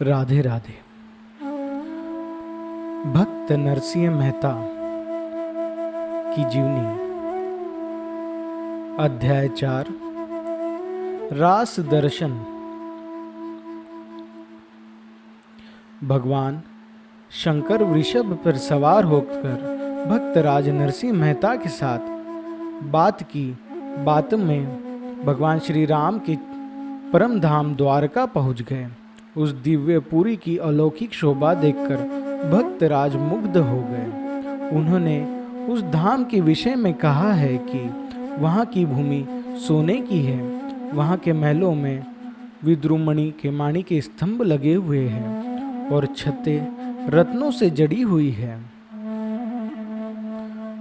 राधे राधे। भक्त नरसिंह मेहता की जीवनी। अध्याय 4। रास दर्शन। भगवान शंकर वृषभ पर सवार होकर भक्त राज नरसिंह मेहता के साथ बात में भगवान श्री राम के परम धाम द्वारका पहुंच गए। उस दिव्य पुरी की अलौकिक शोभा देखकर भक्त राज मुग्ध हो गए। उन्होंने उस धाम के विषय में कहा है कि वहाँ की भूमि सोने की है, वहाँ के महलों में विद्रुमणि के माणिक के स्तंभ लगे हुए हैं और छतें रत्नों से जड़ी हुई है।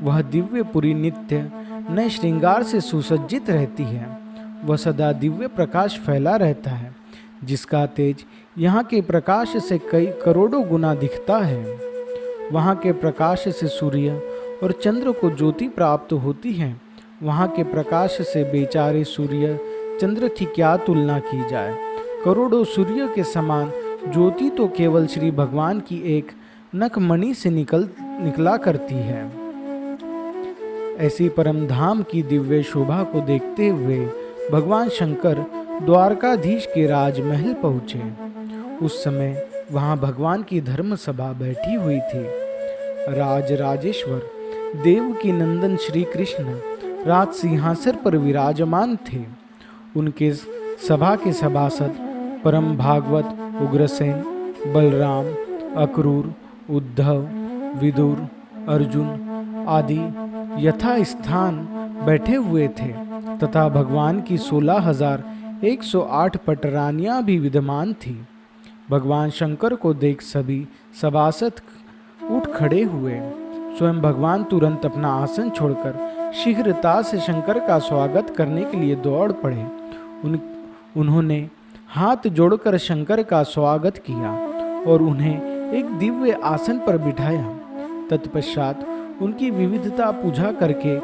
वह दिव्य पुरी नित्य नए श्रृंगार से सुसज्जित रहती है। वह सदा दिव्य प्रकाश फैला रहता है, जिसका तेज यहाँ के प्रकाश से कई करोड़ों गुना दिखता है। वहाँ के प्रकाश से सूर्य और चंद्र को ज्योति प्राप्त होती है। वहाँ के प्रकाश से बेचारे सूर्य चंद्र की क्या तुलना की जाए। करोड़ों सूर्य के समान ज्योति तो केवल श्री भगवान की एक नखमणि से निकला करती है। ऐसी परम धाम की दिव्य शोभा को देखते हुए भगवान शंकर द्वारकाधीश के राजमहल पहुँचे। उस समय वहाँ भगवान की धर्म सभा बैठी हुई थी। राजेश्वर देव की नंदन श्री कृष्ण राज सिंहासन पर विराजमान थे। उनके सभा के सभासद परम भागवत, उग्रसेन, बलराम, अक्रूर, उद्धव, विदुर, अर्जुन आदि यथा स्थान बैठे हुए थे तथा भगवान की 16,108 पटरानियां भी विद्यमान थी। भगवान शंकर को देख सभी सभासद उठ खड़े हुए। स्वयं भगवान तुरंत अपना आसन छोड़कर शीघ्रता से शंकर का स्वागत करने के लिए दौड़ पड़े। उन्होंने हाथ जोड़कर शंकर का स्वागत किया और उन्हें एक दिव्य आसन पर बिठाया। तत्पश्चात उनकी विविधता पूजा करके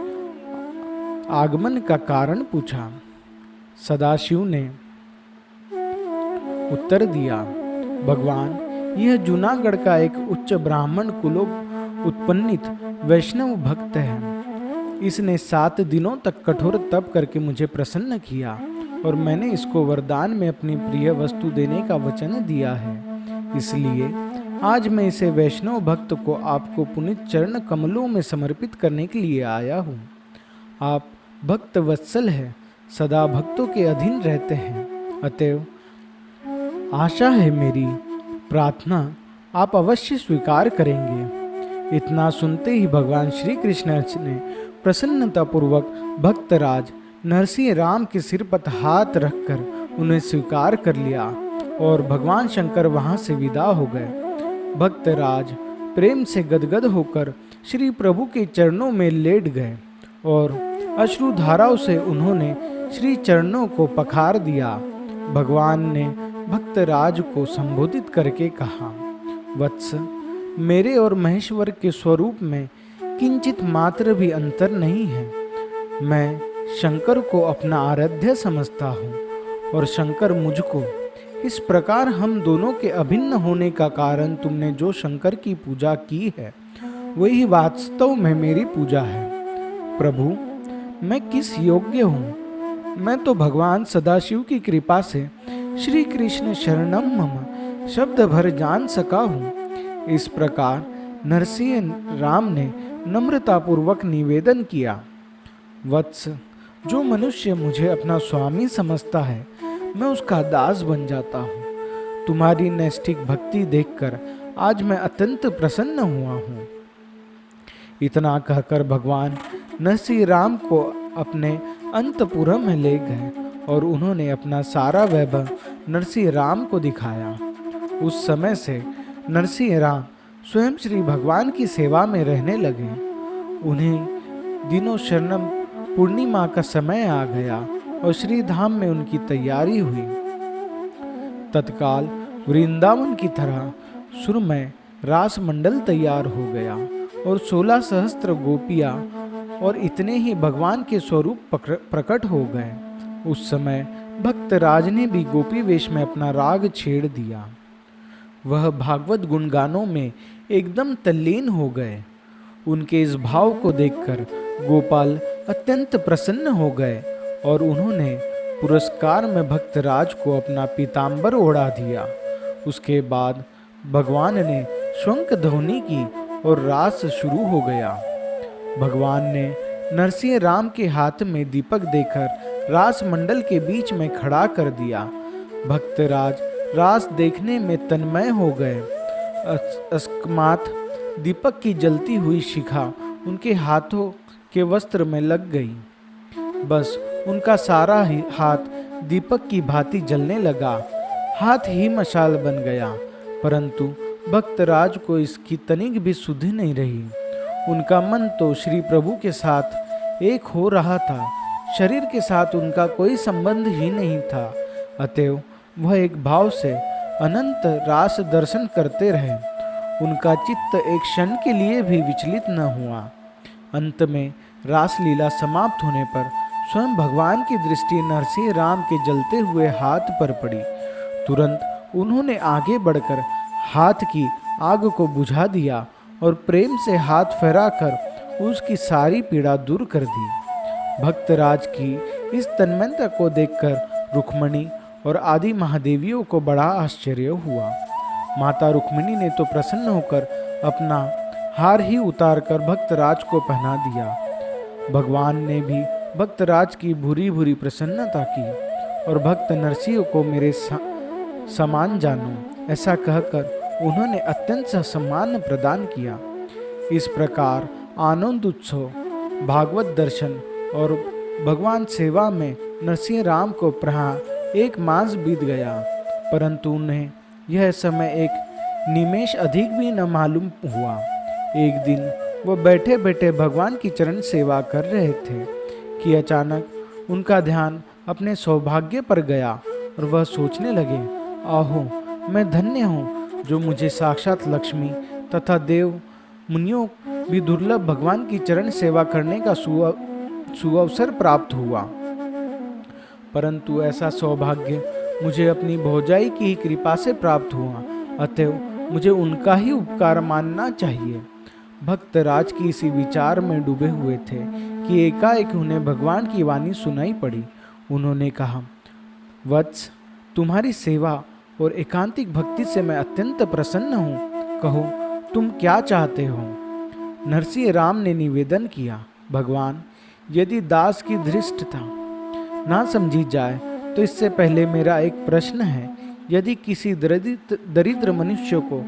आगमन का कारण पूछा। सदाशिव ने उत्तर दिया, भगवान, यह जूनागढ़ का एक उच्च ब्राह्मण कुलों उत्पन्नित वैष्णव भक्त है। इसने 7 दिनों तक कठोर तप करके मुझे प्रसन्न किया और मैंने इसको वरदान में अपनी प्रिय वस्तु देने का वचन दिया है। इसलिए आज मैं इसे वैष्णव भक्त को आपको पुनीत चरण कमलों में समर्पित करने के लिए आया हूँ। आप भक्त वत्सल है, सदा भक्तों के अधीन रहते हैं। अतएव आशा है, मेरी प्रार्थना आप अवश्य स्वीकार करेंगे। इतना सुनते ही भगवान श्री कृष्ण ने प्रसन्नतापूर्वक भक्तराज नरसिंह राम के सिर पर हाथ रखकर उन्हें स्वीकार कर लिया और भगवान शंकर वहां से विदा हो गए। भक्तराज प्रेम से गदगद होकर श्री प्रभु के चरणों में लेट गए और अश्रुधाराओं से उन्होंने श्री चरणों को पखार दिया। भगवान ने भक्तराज को संबोधित करके कहा, वत्स, मेरे और महेश्वर के स्वरूप में किंचित मात्र भी अंतर नहीं है। मैं शंकर को अपना आराध्य समझता हूँ और शंकर मुझको। इस प्रकार हम दोनों के अभिन्न होने का कारण तुमने जो शंकर की पूजा की है वही वास्तव में मेरी पूजा है। प्रभु, मैं किस योग्य हूँ? मैं तो भगवान सदाशिव की कृपा से श्री कृष्ण शरणम मम शब्द भर जान सका हूँ। इस प्रकार नरसिंह राम ने नम्रतापूर्वक निवेदन किया, वत्स, जो मनुष्य मुझे अपना स्वामी समझता है मैं उसका दास बन जाता हूँ। तुम्हारी नैष्ठिक भक्ति देखकर आज मैं अत्यंत प्रसन्न हुआ हूँ। इतना कहकर भगवान नरसिंह राम को अपने अंतपुर में ले गए और उन्होंने अपना सारा वैभव नरसिंह राम को दिखाया। उस समय से नरसिंह राम स्वयं श्री भगवान की सेवा में रहने लगे। उन्हें दिनों शरणम पूर्णिमा का समय आ गया और श्री धाम में उनकी तैयारी हुई। तत्काल वृंदावन की तरह सुरमय रास मंडल तैयार हो गया और 16 सहस्त्र गोपियां और इतने ही भगवान के स्वरूप प्रकट हो गए। उस समय भक्तराज ने भी गोपी वेश में अपना राग छेड़ दिया। वह भागवत गुणगानों में एकदम तल्लीन हो गए। उनके इस भाव को देखकर गोपाल अत्यंत प्रसन्न हो गए और उन्होंने पुरस्कार में भक्तराज को अपना पीतांबर ओढ़ा दिया। उसके बाद भगवान ने शंख ध्वनि की और रास शुरू हो गया। भगवान ने नरसिंह राम के हाथ में दीपक देकर रास मंडल के बीच में खड़ा कर दिया। भक्तराज रास देखने में तन्मय हो गए। अस्मात दीपक की जलती हुई शिखा उनके हाथों के वस्त्र में लग गई। बस उनका सारा ही हाथ दीपक की भांति जलने लगा। हाथ ही मशाल बन गया, परंतु भक्तराज को इसकी तनिक भी सुधि नहीं रही। उनका मन तो श्री प्रभु के साथ एक हो रहा था, शरीर के साथ उनका कोई संबंध ही नहीं था। अतएव वह एक भाव से अनंत रास दर्शन करते रहे। उनका चित्त एक क्षण के लिए भी विचलित न हुआ। अंत में रासलीला समाप्त होने पर स्वयं भगवान की दृष्टि नरसिंह राम के जलते हुए हाथ पर पड़ी। तुरंत उन्होंने आगे बढ़कर हाथ की आग को बुझा दिया और प्रेम से हाथ फहराकर उसकी सारी पीड़ा दूर कर दी। भक्तराज की इस तन्मयता को देखकर रुक्मणी और आदि महादेवियों को बड़ा आश्चर्य हुआ। माता रुक्मिणी ने तो प्रसन्न होकर अपना हार ही उतारकर भक्तराज को पहना दिया। भगवान ने भी भक्तराज की भूरी भूरी प्रसन्नता की और भक्त नरसिंह को मेरे समान जानो, ऐसा कहकर उन्होंने अत्यंत सम्मान प्रदान किया। इस प्रकार आनंद उत्सव, भागवत दर्शन और भगवान सेवा में नरसिंह राम को प्राय 1 मास बीत गया, परंतु उन्हें यह समय एक निमेष अधिक भी न मालूम हुआ। एक दिन वह बैठे बैठे भगवान की चरण सेवा कर रहे थे कि अचानक उनका ध्यान अपने सौभाग्य पर गया और वह सोचने लगे, आहो मैं धन्य हूँ जो मुझे साक्षात लक्ष्मी तथा देव मुनियों भी दुर्लभ भगवान की चरण सेवा करने का सुअवसर प्राप्त हुआ। परंतु ऐसा सौभाग्य मुझे अपनी भौजाई की ही कृपा से प्राप्त हुआ, अतएव मुझे उनका ही उपकार मानना चाहिए। भक्तराज की इसी विचार में डूबे हुए थे कि एकाएक उन्हें भगवान की वाणी सुनाई पड़ी। उन्होंने कहा, वत्स, तुम्हारी सेवा और एकांतिक भक्ति से मैं अत्यंत प्रसन्न हूँ। कहो तुम क्या चाहते हो? नरसिंह राम ने निवेदन किया, भगवान, यदि दास की धृष्टता ना समझी जाए तो इससे पहले मेरा एक प्रश्न है। यदि किसी दरिद्र मनुष्य को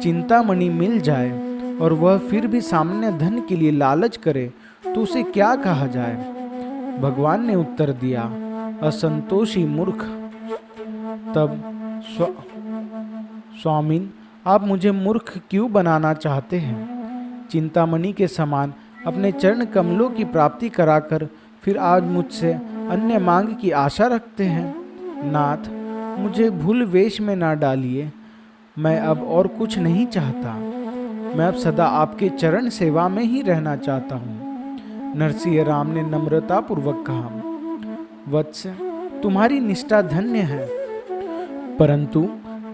चिंतामणि मिल जाए और वह फिर भी सामान्य धन के लिए लालच करे तो उसे क्या कहा जाए? भगवान ने उत्तर दिया, असंतोषी मूर्ख। तब स्वामिन, आप मुझे मूर्ख क्यों बनाना चाहते हैं? चिंतामणि के समान अपने चरण कमलों की प्राप्ति कराकर फिर आज मुझसे अन्य मांग की आशा रखते हैं। नाथ, मुझे भूल वेश में ना डालिए। मैं अब और कुछ नहीं चाहता। मैं अब सदा आपके चरण सेवा में ही रहना चाहता हूँ। नरसिंह राम ने नम्रता पूर्वक कहा, वत्स, तुम्हारी निष्ठा धन्य है, परंतु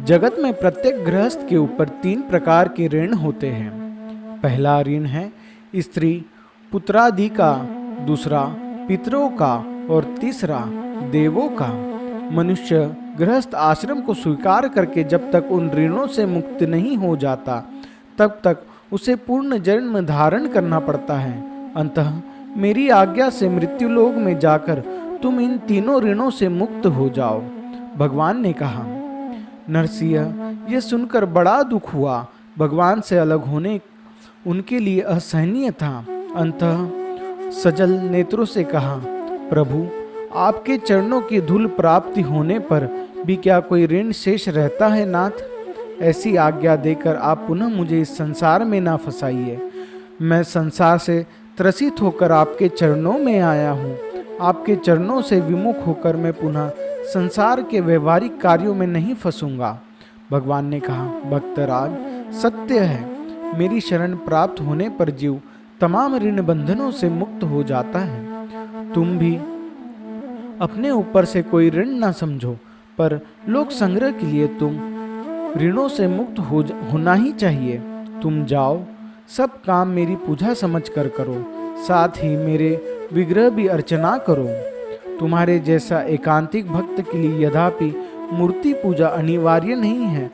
जगत में प्रत्येक गृहस्थ के ऊपर 3 प्रकार के ऋण होते हैं। पहला ऋण है स्त्री पुत्रादि का, दूसरा पितरों का और तीसरा देवों का। मनुष्य गृहस्थ आश्रम को स्वीकार करके जब तक उन ऋणों से मुक्त नहीं हो जाता तब तक उसे पूर्ण जन्म धारण करना पड़ता है। अंततः मेरी आज्ञा से मृत्युलोक में जाकर तुम इन तीनों ऋणों से मुक्त हो जाओ। भगवान ने कहा। नरसिंह यह सुनकर बड़ा दुख हुआ। भगवान से अलग होने उनके लिए असहनीय था। अंततः सजल नेत्रों से कहा, प्रभु, आपके चरणों की धूल प्राप्ति होने पर भी क्या कोई ऋण शेष रहता है? नाथ, ऐसी आज्ञा देकर आप पुनः मुझे इस संसार में ना फंसाइए। मैं संसार से त्रसित होकर आपके चरणों में आया हूँ। आपके चरणों से विमुख होकर मैं पुनः संसार के व्यवहारिक कार्यों में नहीं फंसूंगा। भगवान ने कहा, भक्तराज, सत्य है, मेरी शरण प्राप्त होने पर जीव तमाम ऋण बंधनों से मुक्त हो जाता है। तुम भी अपने ऊपर से कोई ऋण ना समझो, पर लोक संग्रह के लिए तुम ऋणों से मुक्त होना ही चाहिए। तुम जाओ, सब काम मेरी पूजा समझकर करो, साथ ही मेरे विग्रह भी अर्चना करो। तुम्हारे जैसा एकांतिक भक्त के लिए यद्यपि मूर्ति पूजा अनिवार्य नहीं है,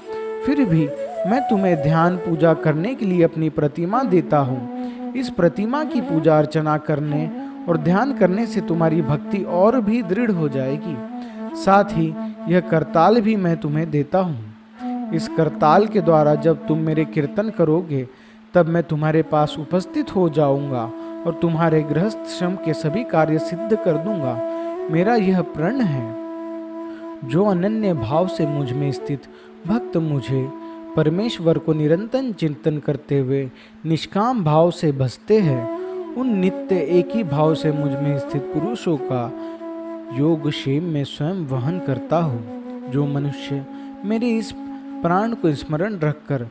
फिर भी मैं तुम्हें ध्यान पूजा करने के लिए अपनी प्रतिमा देता हूँ। इस प्रतिमा की पूजा अर्चना करने और ध्यान करने से तुम्हारी भक्ति और भी दृढ़ हो जाएगी। साथ ही यह करताल भी मैं तुम्हें देता हूँ। इस करताल के द्वारा जब तुम मेरे कीर्तन करोगे, तब मैं तुम्हारे पास उपस्थित हो जाऊंगा और तुम्हारे गृहस्थ श्रम के सभी कार्य सिद्ध कर दूंगा। मेरा यह प्रण है। जो अनन्य भाव से मुझ में स्थित भक्त मुझे परमेश्वर को निरंतर चिंतन करते हुए निष्काम भाव से भजते हैं, उन नित्य एक ही भाव से मुझ में स्थित पुरुषों का योग क्षेम में स्वयं वहन करता हूँ। जो मनुष्य मेरे इस प्राण को स्मरण रखकर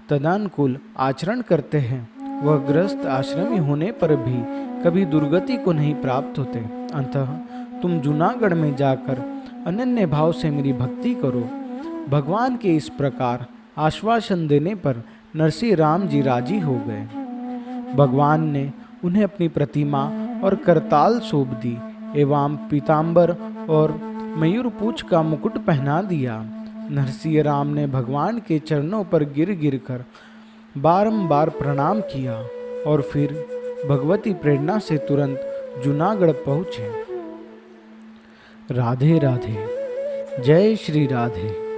तदानुकूल आचरण करते हैं, वह गृहस्थ आश्रमी होने पर भी कभी दुर्गति को नहीं प्राप्त होते। अतः तुम जूनागढ़ में जाकर अनन्य भाव से मेरी भक्ति करो। भगवान के इस प्रकार आश्वासन देने पर नरसिंह राम जी राजी हो गए। भगवान ने उन्हें अपनी प्रतिमा और करताल सौंप दी एवं पीतांबर और मयूर पूछ का मुकुट पहना दिया। नरसिंह राम ने भगवान के चरणों पर गिर गिर कर बारंबार प्रणाम किया और फिर भगवती प्रेरणा से तुरंत जूनागढ़ पहुँचे। राधे राधे। जय श्री राधे।